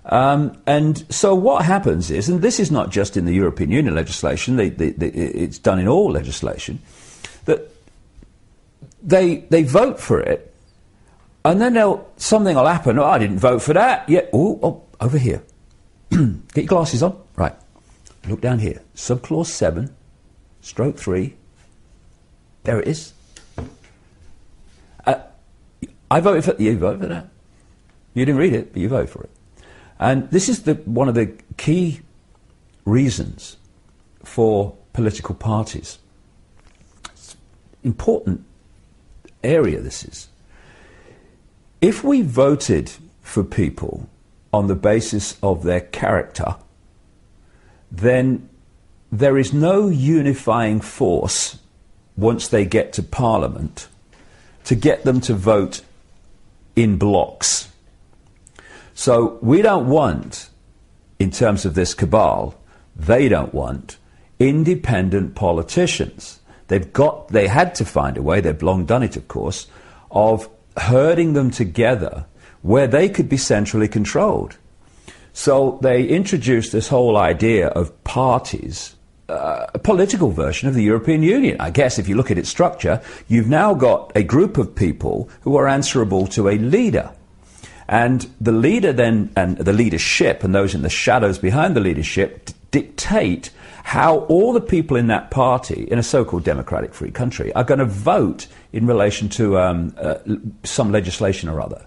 And so what happens is, and this is not just in the European Union legislation, it's done in all legislation, that they vote for it, and then something will happen. Oh, I didn't vote for that. Yeah, oh, over here. Get your glasses on. Right. Look down here. Subclause 7, stroke 3. There it is. I voted for you. Voted for that. You didn't read it, but you voted for it. And this is one of the key reasons for political parties. It's an important area, this is. If we voted for people on the basis of their character, then there is no unifying force once they get to Parliament to get them to vote in blocks. So we don't want, in terms of this cabal, they don't want independent politicians. They had to find a way, they've long done it of course, of herding them together where they could be centrally controlled. So they introduced this whole idea of parties, a political version of the European Union. I guess if you look at its structure, you've now got a group of people who are answerable to a leader. And the leader then, and the leadership, and those in the shadows behind the leadership, dictate how all the people in that party, in a so-called democratic free country, are going to vote in relation to some legislation or other.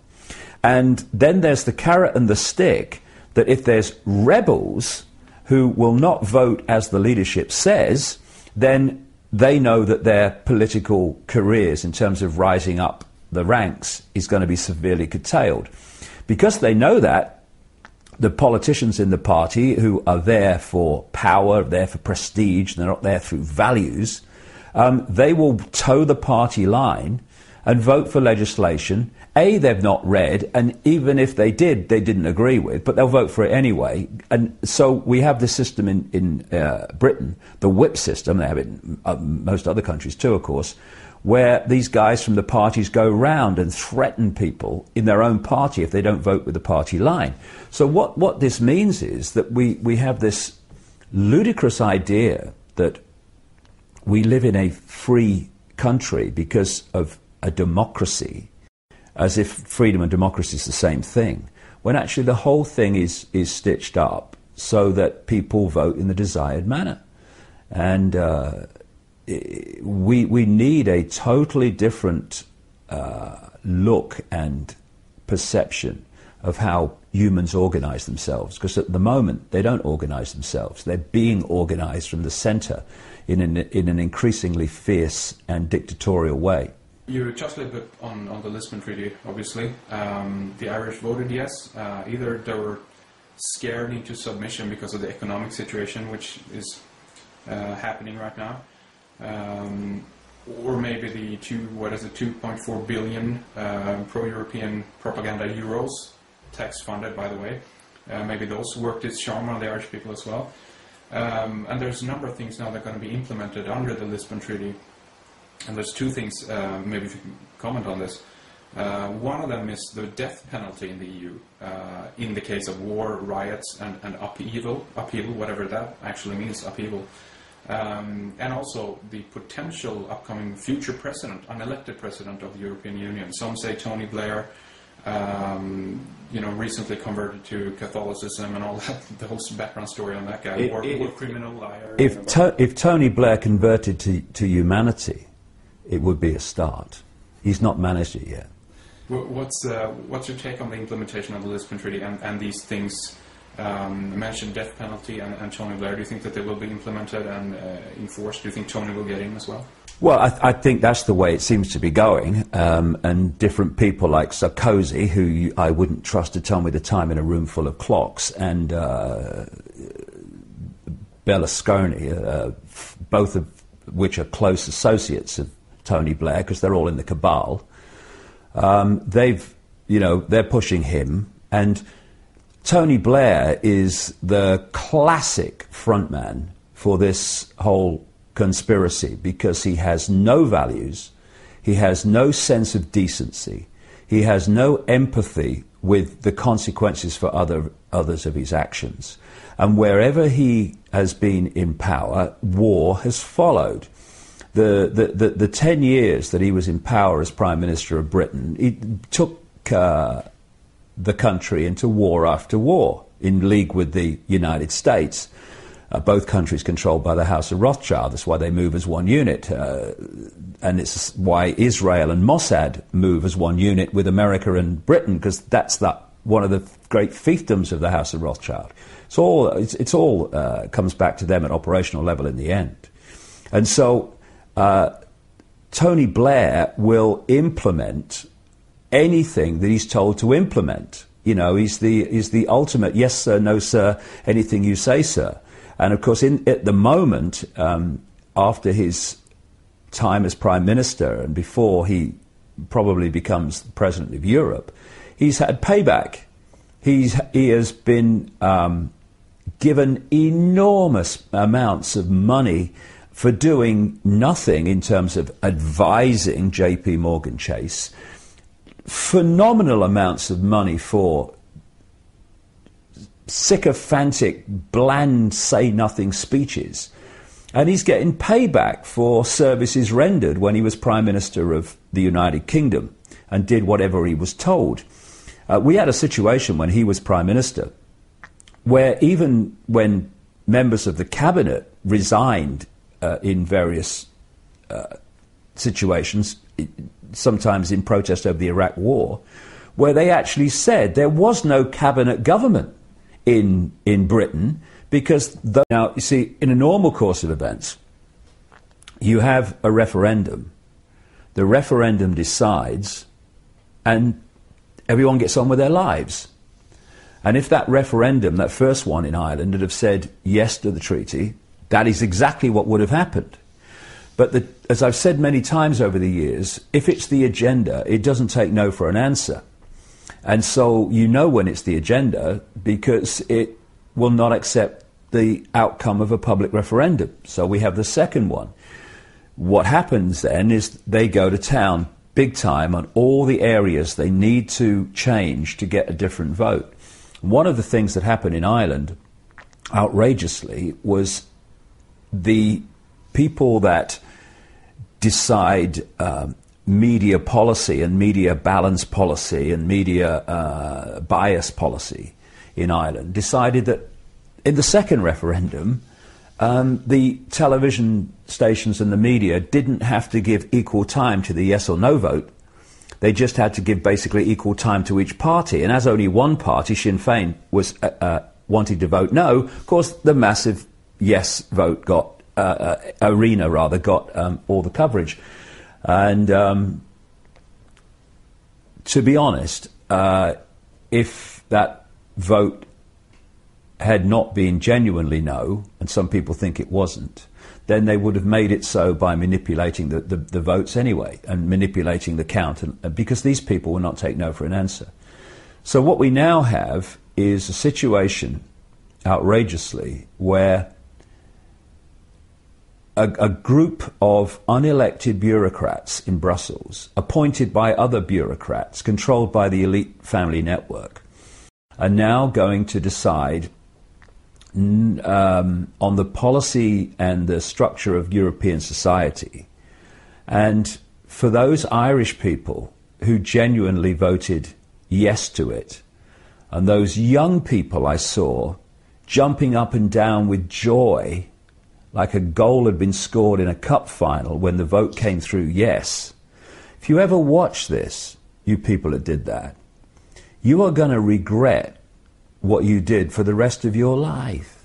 And then there's the carrot and the stick, that if there's rebels who will not vote as the leadership says, then they know that their political careers in terms of rising up the ranks is going to be severely curtailed. Because they know that, the politicians in the party who are there for power, there for prestige, they're not there through values, they will toe the party line and vote for legislation they've not read, and even if they did, they didn't agree with, but they'll vote for it anyway. And so we have this system in Britain, the whip system, they have it in most other countries too, of course, where these guys from the parties go round and threaten people in their own party if they don't vote with the party line. So what this means is that we have this ludicrous idea that we live in a free country because of a democracy, as if freedom and democracy is the same thing, when actually the whole thing is stitched up so that people vote in the desired manner. And we need a totally different look and perception of how humans organize themselves, because at the moment they don't organize themselves. They're being organized from the center in an increasingly fierce and dictatorial way. You touched a little bit on the Lisbon Treaty, obviously. The Irish voted yes. Either they were scared into submission because of the economic situation, which is happening right now, or maybe the 2.4 billion pro-European propaganda euros, tax-funded, by the way. Maybe those worked its charm on the Irish people as well. And there's a number of things now that are going to be implemented under the Lisbon Treaty. And there's two things, maybe if you can comment on this. One of them is the death penalty in the EU, in the case of war, riots, and upheaval, whatever that actually means, upheaval. And also the potential upcoming future president, unelected president of the European Union. Some say Tony Blair, recently converted to Catholicism and all that, the whole background story on that guy, war criminal, liar. If Tony Blair converted to humanity, it would be a start. He's not managed it yet. What's your take on the implementation of the Lisbon Treaty and these things? Mentioned death penalty and Tony Blair. Do you think that they will be implemented and enforced? Do you think Tony will get in as well? Well, I think that's the way it seems to be going. And different people like Sarkozy, who I wouldn't trust to tell me the time in a room full of clocks, and Berlusconi, both of which are close associates of Tony Blair, because they're all in the cabal. They're pushing him, and Tony Blair is the classic frontman for this whole conspiracy, because he has no values, he has no sense of decency, he has no empathy with the consequences for others of his actions. And wherever he has been in power, war has followed. The 10 years that he was in power as Prime Minister of Britain, he took the country into war after war, in league with the United States. Both countries controlled by the House of Rothschild. That's why they move as one unit. And it's why Israel and Mossad move as one unit with America and Britain, because that's one of the great fiefdoms of the House of Rothschild. It's all comes back to them at operational level in the end. And so Tony Blair will implement anything that he's told to implement. He's the ultimate yes sir, no sir, anything you say, sir. And of course, at the moment, after his time as Prime Minister and before he probably becomes the President of Europe, he's had payback. He has been given enormous amounts of money for doing nothing in terms of advising J.P. Morgan Chase, phenomenal amounts of money for sycophantic, bland, say-nothing speeches. And he's getting payback for services rendered when he was Prime Minister of the United Kingdom and did whatever he was told. We had a situation when he was Prime Minister where even when members of the Cabinet resigned in various situations, sometimes in protest over the Iraq War, where they actually said there was no cabinet government in Britain, because now, you see, in a normal course of events, you have a referendum. The referendum decides, and everyone gets on with their lives. And if that referendum, that first one in Ireland, had have said yes to the treaty, that is exactly what would have happened. But as I've said many times over the years, if it's the agenda, it doesn't take no for an answer. And so you know when it's the agenda, because it will not accept the outcome of a public referendum. So we have the second one. What happens then is they go to town big time on all the areas they need to change to get a different vote. One of the things that happened in Ireland, outrageously, was the people that decide media policy and media balance policy and media bias policy in Ireland decided that in the second referendum, the television stations and the media didn't have to give equal time to the yes or no vote. They just had to give basically equal time to each party. And as only one party, Sinn Féin, was wanting to vote no, of course the massive yes vote got all the coverage. And to be honest, if that vote had not been genuinely no, and some people think it wasn't, then they would have made it so by manipulating the votes anyway, and manipulating the count, because these people will not take no for an answer. So what we now have is a situation, outrageously, where a group of unelected bureaucrats in Brussels, appointed by other bureaucrats, controlled by the elite family network, are now going to decide on the policy and the structure of European society. And for those Irish people who genuinely voted yes to it, and those young people I saw jumping up and down with joy, like a goal had been scored in a cup final when the vote came through yes. If you ever watch this, you people that did that, you are going to regret what you did for the rest of your life.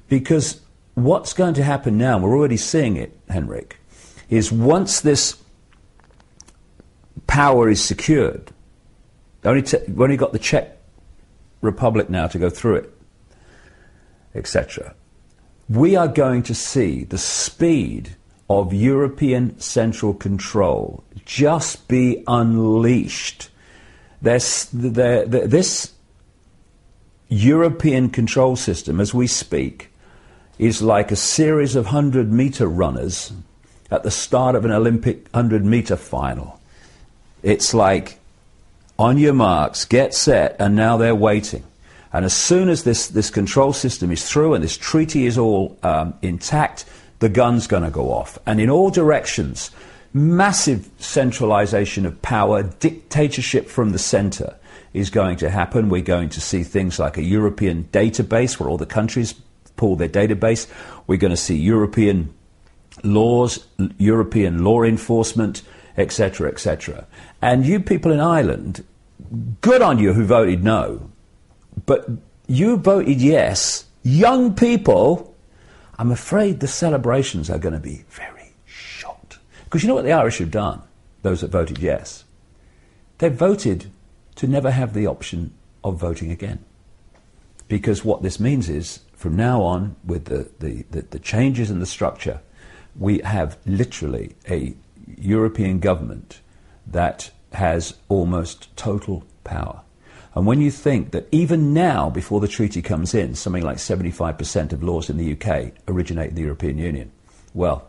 Because what's going to happen now, we're already seeing it, Henrik, is once this power is secured, we've only got the Czech Republic now to go through it, etc. We are going to see the speed of European central control just be unleashed. This European control system, as we speak, is like a series of 100-meter runners at the start of an Olympic 100-meter final. It's like, on your marks, get set, and now they're waiting. And as soon as this control system is through and this treaty is all intact, the gun's going to go off. And in all directions, massive centralization of power, dictatorship from the center is going to happen. We're going to see things like a European database where all the countries pull their database. We're going to see European laws, European law enforcement, etc., etc. And you people in Ireland, good on you who voted no. But you voted yes. Young people, I'm afraid the celebrations are going to be very short. Because you know what the Irish have done, those that voted yes? They've voted to never have the option of voting again. Because what this means is, from now on, with the changes in the structure, we have literally a European government that has almost total power. And when you think that even now, before the treaty comes in, something like 75% of laws in the UK originate in the European Union, well,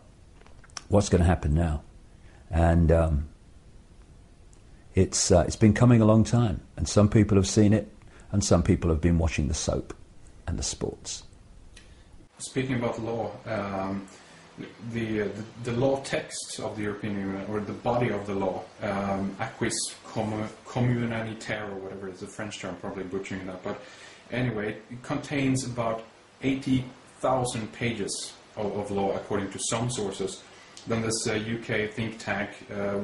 what's going to happen now? And it's been coming a long time, and some people have seen it, and some people have been watching the soap and the sports. Speaking about law, the law text of the European Union, or the body of the law, acquis communautaire, or whatever is the French term, probably butchering that, but anyway, it contains about 80,000 pages of law, according to some sources. Then this UK think tank,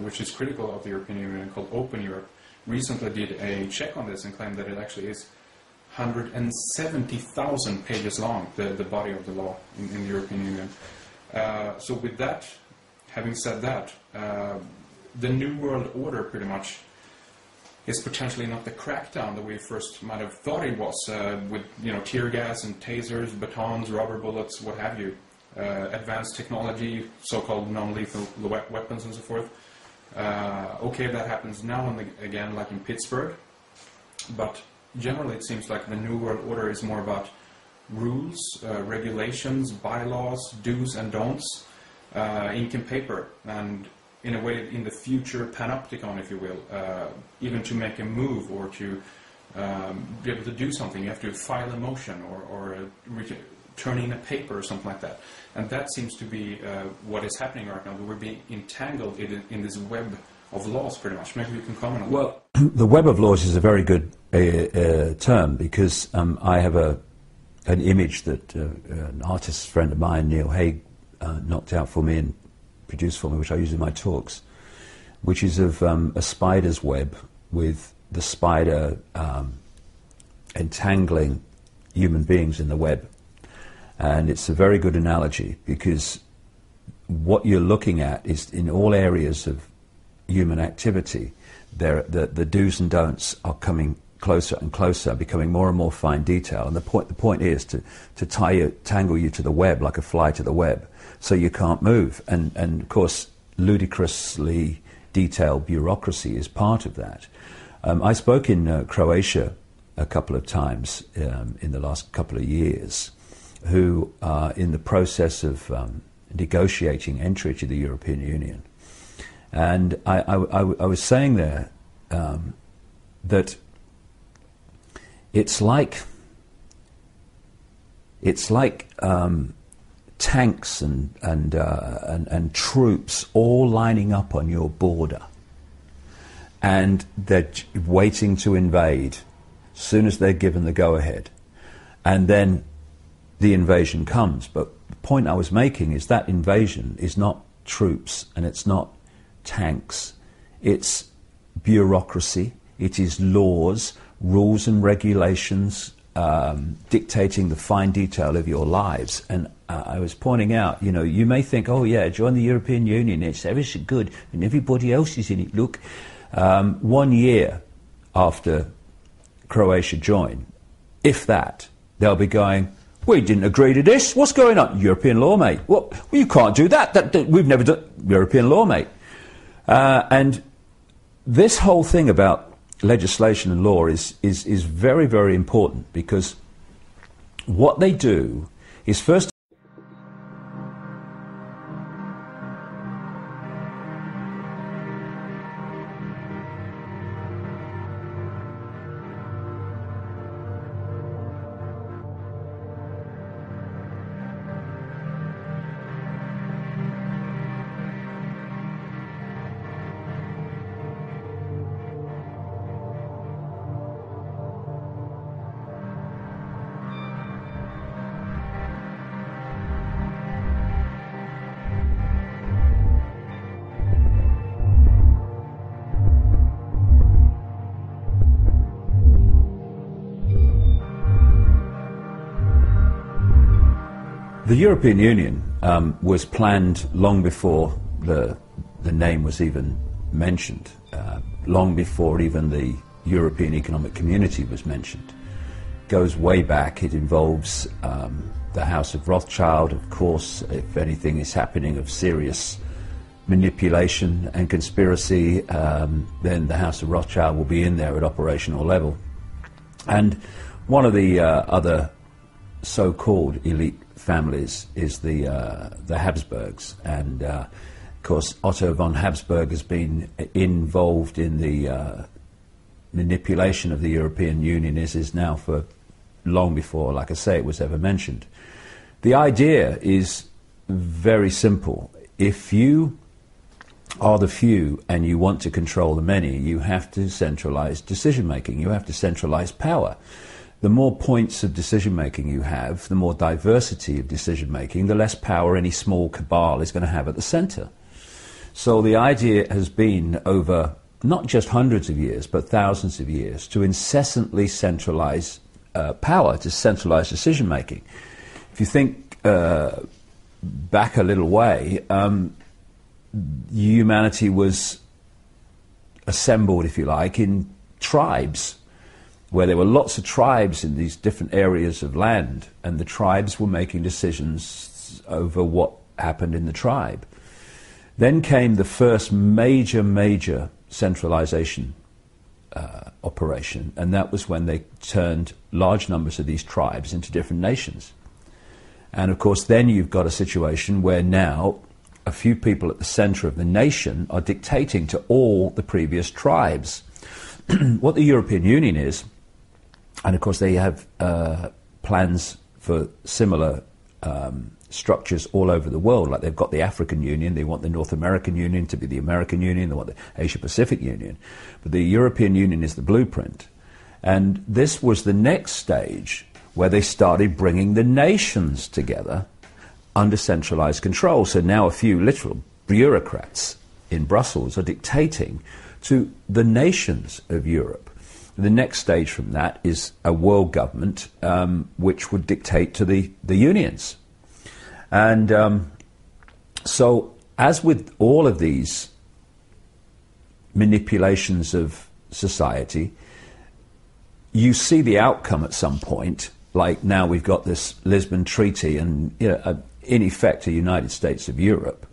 which is critical of the European Union, called Open Europe, recently did a check on this and claimed that it actually is 170,000 pages long, the body of the law in the European Union. So with that, having said that, the New World Order pretty much is potentially not the crackdown that we first might have thought it was, with tear gas and tasers, batons, rubber bullets, what have you, advanced technology, so-called non-lethal weapons and so forth. Okay, that happens now and again, like in Pittsburgh, but generally it seems like the New World Order is more about rules, regulations, bylaws, do's and don'ts, ink and paper, and in a way, in the future panopticon, if you will, even to make a move or to be able to do something, you have to file a motion or turn in a paper or something like that. And that seems to be what is happening right now. We're being entangled in this web of laws, pretty much. Maybe you can comment on that. Well, the web of laws is a very good term, because I have an image that an artist friend of mine, Neil Haig, knocked out for me and produced for me, which I use in my talks, which is of a spider's web with the spider entangling human beings in the web. And it's a very good analogy, because what you're looking at is, in all areas of human activity, the do's and don'ts are coming closer and closer, becoming more and more fine detail. And the point is to tangle you to the web like a fly to the web, so you can't move. And of course, ludicrously detailed bureaucracy is part of that. I spoke in Croatia a couple of times in the last couple of years, who are in the process of negotiating entry to the European Union. And I was saying there that it's like tanks and troops all lining up on your border, and they're waiting to invade as soon as they're given the go-ahead, and then the invasion comes. But the point I was making is that invasion is not troops and it's not tanks, it's bureaucracy, it is laws, rules and regulations dictating the fine detail of your lives. And I was pointing out, you may think, oh yeah, join the European Union, it's ever so good, and everybody else is in it. Look, 1 year after Croatia joined, if that, they'll be going, we didn't agree to this, what's going on? European law, mate. Well, you can't do that, we've never done European law, mate. And this whole thing about legislation and law is very, very important, because what they do is first the European Union was planned long before the name was even mentioned, long before even the European Economic Community was mentioned. Goes way back. It involves the House of Rothschild, of course. If anything is happening of serious manipulation and conspiracy, then the House of Rothschild will be in there at operational level. And one of the other so-called elite families is the Habsburgs, and of course Otto von Habsburg has been involved in the manipulation of the European Union is now for long before, like I say, it was ever mentioned. The idea is very simple. If you are the few and you want to control the many, you have to centralize decision making, you have to centralize power. The more points of decision-making you have, the more diversity of decision-making, the less power any small cabal is going to have at the centre. So the idea has been over not just hundreds of years, but thousands of years, to incessantly centralise power, to centralise decision-making. If you think back a little way, humanity was assembled, if you like, in tribes, where there were lots of tribes in these different areas of land, and the tribes were making decisions over what happened in the tribe. Then came the first major centralization operation, and that was when they turned large numbers of these tribes into different nations. And of course then you've got a situation where now a few people at the center of the nation are dictating to all the previous tribes. What the European Union is, and of course they have plans for similar structures all over the world. Like they've got the African Union, they want the North American Union to be the American Union, they want the Asia-Pacific Union. But the European Union is the blueprint. And this was the next stage where they started bringing the nations together under centralized control. So now a few literal bureaucrats in Brussels are dictating to the nations of Europe. The next stage from that is a world government which would dictate to the unions. And so, as with all of these manipulations of society, you see the outcome at some point. Like now we've got this Lisbon Treaty and, in effect, a United States of Europe.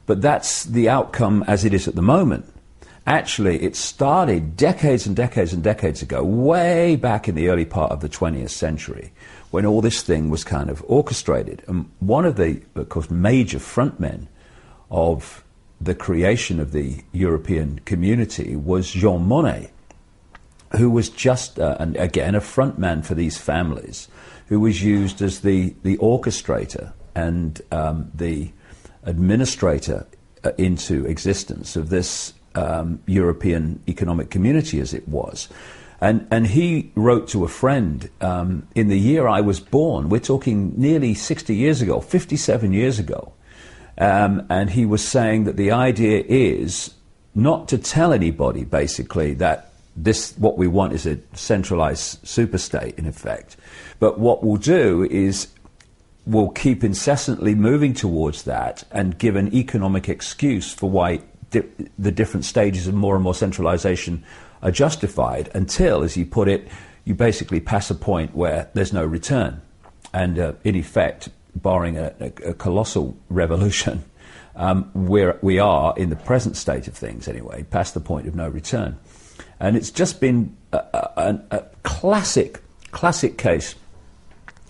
But that's the outcome as it is at the moment. Actually, it started decades and decades and decades ago, way back in the early part of the 20th century, when all this thing was kind of orchestrated. And one of the, of course, major frontmen of the creation of the European community was Jean Monnet, who was just, and again, a frontman for these families, who was used as the orchestrator and the administrator into existence of this European economic community as it was. And he wrote to a friend in the year I was born, we're talking nearly 60 years ago, 57 years ago, and he was saying that the idea is not to tell anybody, basically, that what we want is a centralized superstate, in effect. But what we'll do is we'll keep incessantly moving towards that and give an economic excuse for why the different stages of more and more centralization are justified until, as you put it, you basically pass a point where there's no return. And in effect, barring a colossal revolution, we are, in the present state of things anyway, past the point of no return. And it's just been a classic case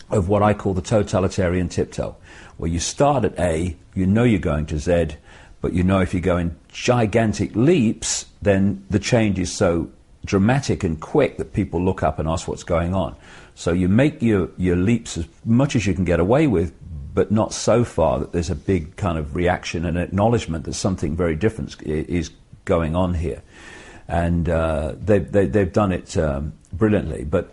of what I call the totalitarian tiptoe, where you start at A, you know you're going to Z, but you know if you go in gigantic leaps, then the change is so dramatic and quick that people look up and ask what's going on. So you make your leaps as much as you can get away with, but not so far that there's a big kind of reaction and acknowledgement that something very different is going on here. And they've done it brilliantly. But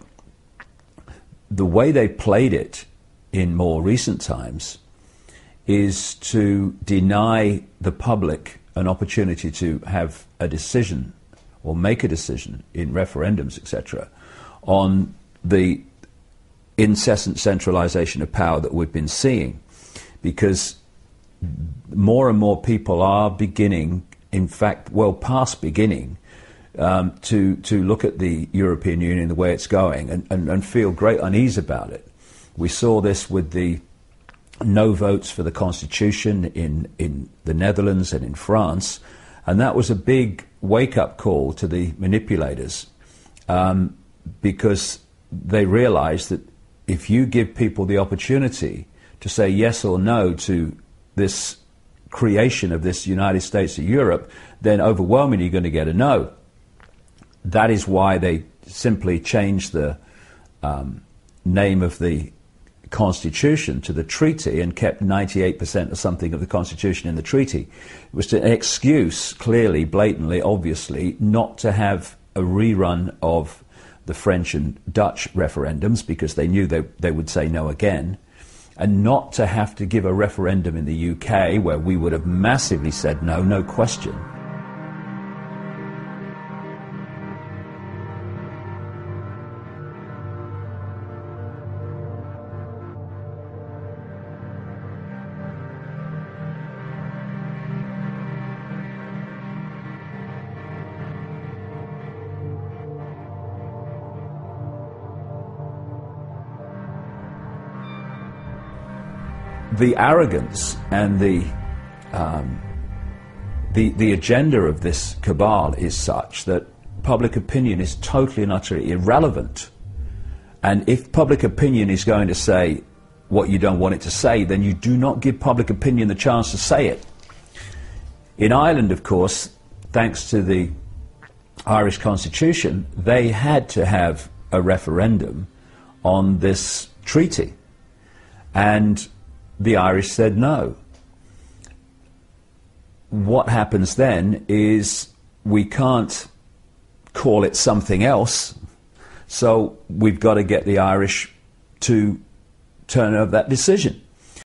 the way they played it in more recent times is to deny the public an opportunity to have a decision or make a decision in referendums, etc., on the incessant centralization of power that we've been seeing. Because more and more people are beginning, in fact, well past beginning, to look at the European Union, the way it's going, and feel great unease about it. We saw this with the no votes for the Constitution in the Netherlands and in France, and that was a big wake-up call to the manipulators, because they realized that if you give people the opportunity to say yes or no to this creation of this United States of Europe, then overwhelmingly you're going to get a no. That is why they simply changed the name of the Constitution to the treaty and kept 98% or something of the Constitution in the treaty. It was an excuse, clearly, blatantly, obviously, not to have a rerun of the French and Dutch referendums, because they knew they would say no again, and not to have to give a referendum in the UK where we would have massively said no, no question. The arrogance and the agenda of this cabal is such that public opinion is totally and utterly irrelevant. And if public opinion is going to say what you don't want it to say, then you do not give public opinion the chance to say it. In Ireland, of course, thanks to the Irish Constitution, they had to have a referendum on this treaty. And the Irish said no. What happens then is we can't call it something else, so we've got to get the Irish to turn over that decision.